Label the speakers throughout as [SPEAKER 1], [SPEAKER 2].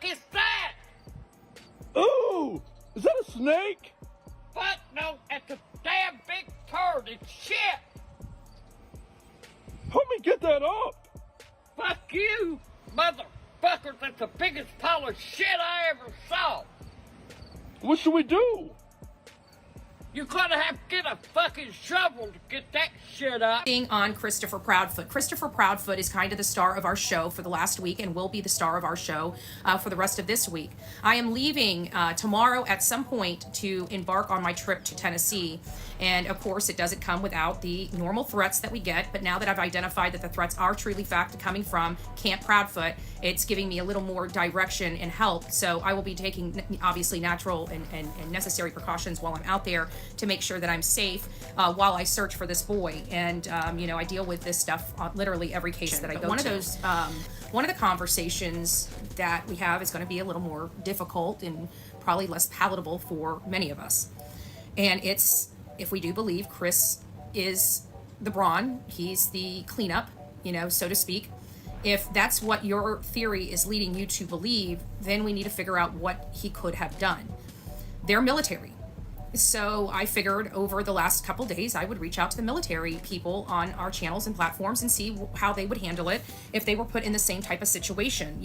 [SPEAKER 1] is that?
[SPEAKER 2] Ooh! Is that a snake?
[SPEAKER 1] Fuck no, it's a damn big turd. It's shit.
[SPEAKER 2] Help me get that up!
[SPEAKER 1] Fuck you, motherfucker. That's the biggest pile of shit I ever saw.
[SPEAKER 2] What should we do?
[SPEAKER 1] You gotta have to get a fucking shovel to get that shit up.
[SPEAKER 3] On Christopher Proudfoot. Christopher Proudfoot is kind of the star of our show for the last week and will be the star of our show for the rest of this week. I am leaving tomorrow at some point to embark on my trip to Tennessee. And of course, it doesn't come without the normal threats that we get. But now that I've identified that the threats are truly fact coming from Camp Proudfoot, it's giving me a little more direction and help. So I will be taking obviously natural and necessary precautions while I'm out there to make sure that I'm safe while I search for this boy. And, I deal with this stuff on literally every case that I go to. One of the conversations that we have is going to be a little more difficult and probably less palatable for many of us. And it's, if we do believe Chris is the brawn, he's the cleanup, so to speak. If that's what your theory is leading you to believe, then we need to figure out what he could have done. They're military. So I figured over the last couple days, I would reach out to the military people on our channels and platforms and see how they would handle it if they were put in the same type of situation,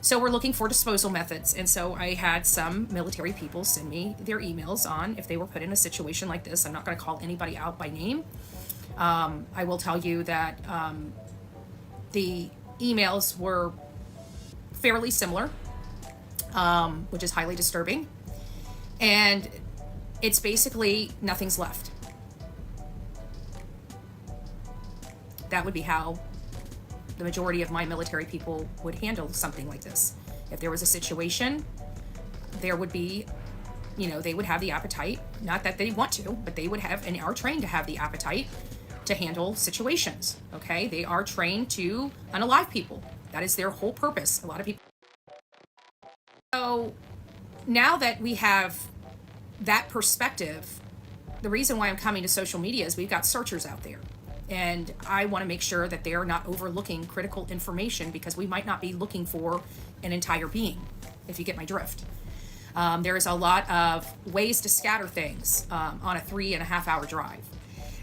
[SPEAKER 3] So we're looking for disposal methods. And so I had some military people send me their emails on if they were put in a situation like this. I'm not going to call anybody out by name. I will tell you that the emails were fairly similar, which is highly disturbing. And it's basically nothing's left. That would be how the majority of my military people would handle something like this. If there was a situation, there would be, they would have the appetite, not that they want to, but they would have and are trained to have the appetite to handle situations, okay? They are trained to unalive people. That is their whole purpose. A lot of people. So now that we have that perspective, the reason why I'm coming to social media is we've got searchers out there. And I want to make sure that they're not overlooking critical information because we might not be looking for an entire being, if you get my drift. There is a lot of ways to scatter things on a 3.5 hour drive.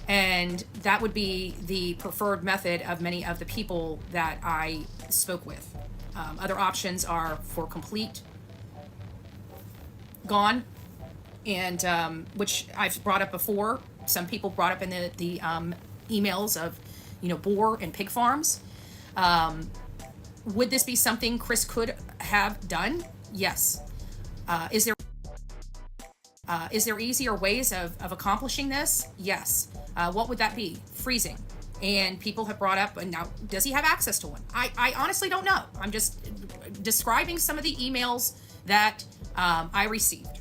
[SPEAKER 3] And that would be the preferred method of many of the people that I spoke with. Other options are for complete gone, and which I've brought up before. Some people brought up in the emails of, boar and pig farms. Would this be something Chris could have done? Yes. Is there easier ways of accomplishing this? Yes. What would that be? Freezing. And people have brought up, and now, does he have access to one? I honestly don't know. I'm just describing some of the emails that I received,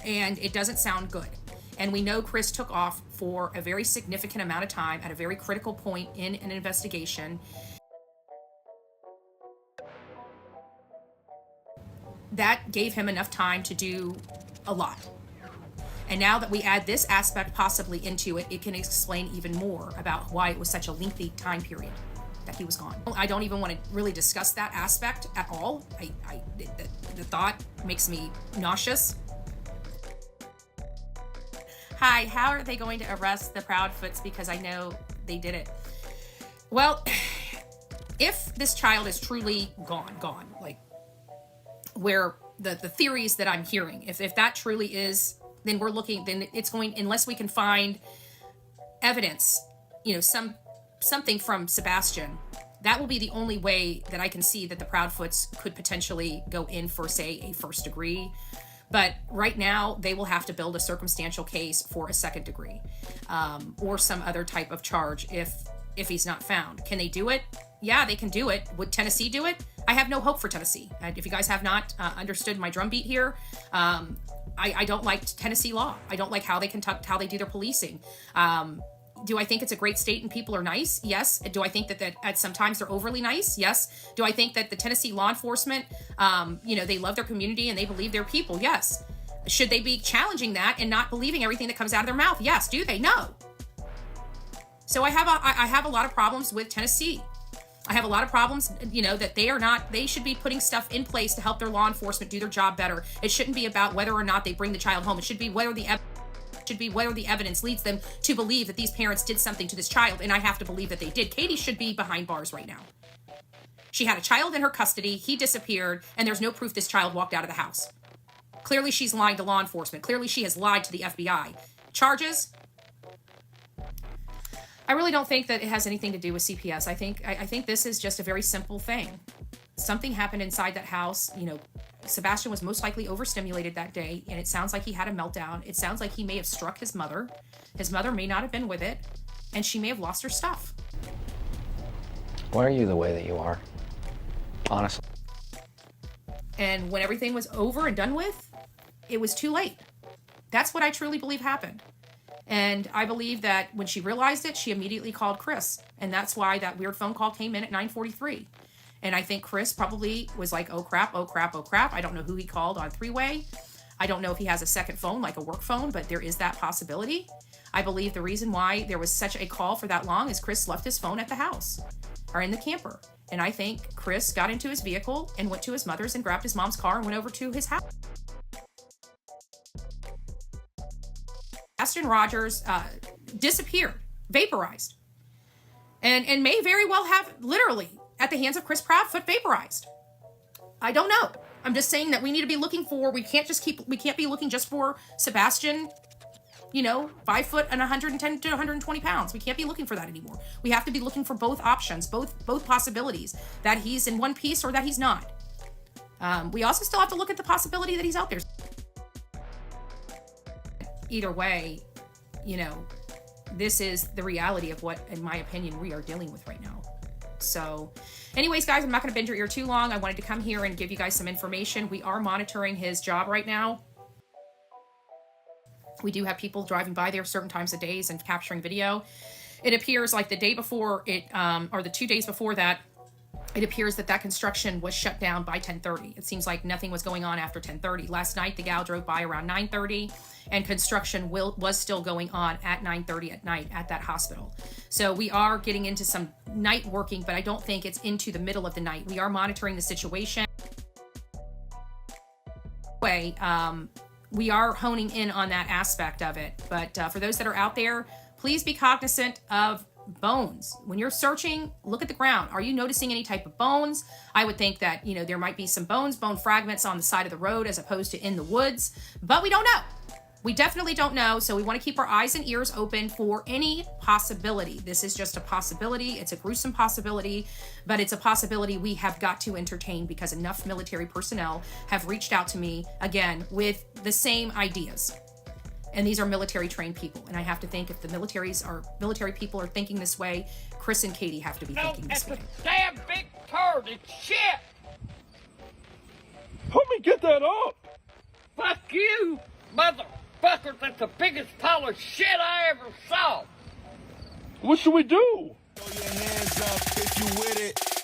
[SPEAKER 3] and it doesn't sound good. And we know Chris took off for a very significant amount of time at a very critical point in an investigation. That gave him enough time to do a lot. And now that we add this aspect possibly into it, it can explain even more about why it was such a lengthy time period that he was gone. I don't even want to really discuss that aspect at all. The thought makes me nauseous. Hi, how are they going to arrest the Proudfoots? Because I know they did it. Well, if this child is truly gone, like where the theories that I'm hearing, if that truly is, then we're looking, then it's going, unless we can find evidence, something from Sebastian, that will be the only way that I can see that the Proudfoots could potentially go in for, say, a first degree. But right now, they will have to build a circumstantial case for a second degree, or some other type of charge if he's not found. Can they do it? Yeah, they can do it. Would Tennessee do it? I have no hope for Tennessee. If you guys have not understood my drumbeat here, I don't like Tennessee law. I don't like how they how they do their policing. Do I think it's a great state and people are nice? Yes. Do I think that at sometimes they're overly nice? Yes. Do I think that the Tennessee law enforcement, they love their community and they believe their people? Yes. Should they be challenging that and not believing everything that comes out of their mouth? Yes. Do they? No. So I have a lot of problems with Tennessee. I have a lot of problems, you know, that they should be putting stuff in place to help their law enforcement do their job better. It shouldn't be about whether or not they bring the child home. It should be whether the evidence leads them to believe that these parents did something to this child, and I have to believe that they did. Katie should be behind bars right now. She had a child in her custody, he disappeared, and there's no proof this child walked out of the house. Clearly she's lying to law enforcement. Clearly she has lied to the FBI. Charges? I really don't think that it has anything to do with CPS. I think this is just a very simple thing. Something happened inside that house. You know, Sebastian was most likely overstimulated that day, and it sounds like he had a meltdown. It sounds like he may have struck his mother. His mother may not have been with it, and she may have lost her stuff.
[SPEAKER 4] Why are you the way that you are? Honestly.
[SPEAKER 3] And when everything was over and done with, it was too late. That's what I truly believe happened. And I believe that when she realized it, she immediately called Chris. And that's why that weird phone call came in at 9:43. And I think Chris probably was like, oh crap, oh crap, oh crap. I don't know who he called on three-way. I don't know if he has a second phone, like a work phone, but there is that possibility. I believe the reason why there was such a call for that long is Chris left his phone at the house or in the camper. And I think Chris got into his vehicle and went to his mother's and grabbed his mom's car and went over to his house. Aston Rogers disappeared, vaporized, and may very well have literally at the hands of Chris Proudfoot vaporized. I don't know. I'm just saying that we need to be looking for, we can't be looking just for Sebastian, you know, 5 foot and 110 to 120 pounds. We can't be looking for that anymore. We have to be looking for both options, both possibilities, that he's in one piece or that he's not. We also still have to look at the possibility that he's out there. Either way, you know, this is the reality of what, in my opinion, we are dealing with right now. So anyways, guys, I'm not going to bend your ear too long. I wanted to come here and give you guys some information. We are monitoring his job right now. We do have people driving by there certain times of days and capturing video. It appears like the day before it, or the 2 days before that, it appears that that construction was shut down by 10:30. It seems like nothing was going on after 10:30. Last night, the gal drove by around 9:30, and construction was still going on at 9:30 at night at that hospital. So we are getting into some night working, but I don't think it's into the middle of the night. We are monitoring the situation. Anyway, we are honing in on that aspect of it. But for those that are out there, please be cognizant of bones. When you're searching, look at the ground. Are you noticing any type of bones? I would think that, you know, there might be some bone fragments on the side of the road as opposed to in the woods, but we don't know. We definitely don't know. So we want to keep our eyes and ears open for any possibility. This is just a possibility. It's a gruesome possibility, but it's a possibility we have got to entertain because enough military personnel have reached out to me again with the same ideas. And these are military trained people. And I have to think if the military people are thinking this way, Chris and Katie have to be thinking this way.
[SPEAKER 1] It's a damn big turd. It's shit.
[SPEAKER 2] Help me get that up.
[SPEAKER 1] Fuck you, motherfucker. That's the biggest pile of shit I ever saw.
[SPEAKER 2] What should we do?
[SPEAKER 5] Throw your hands up if you with it.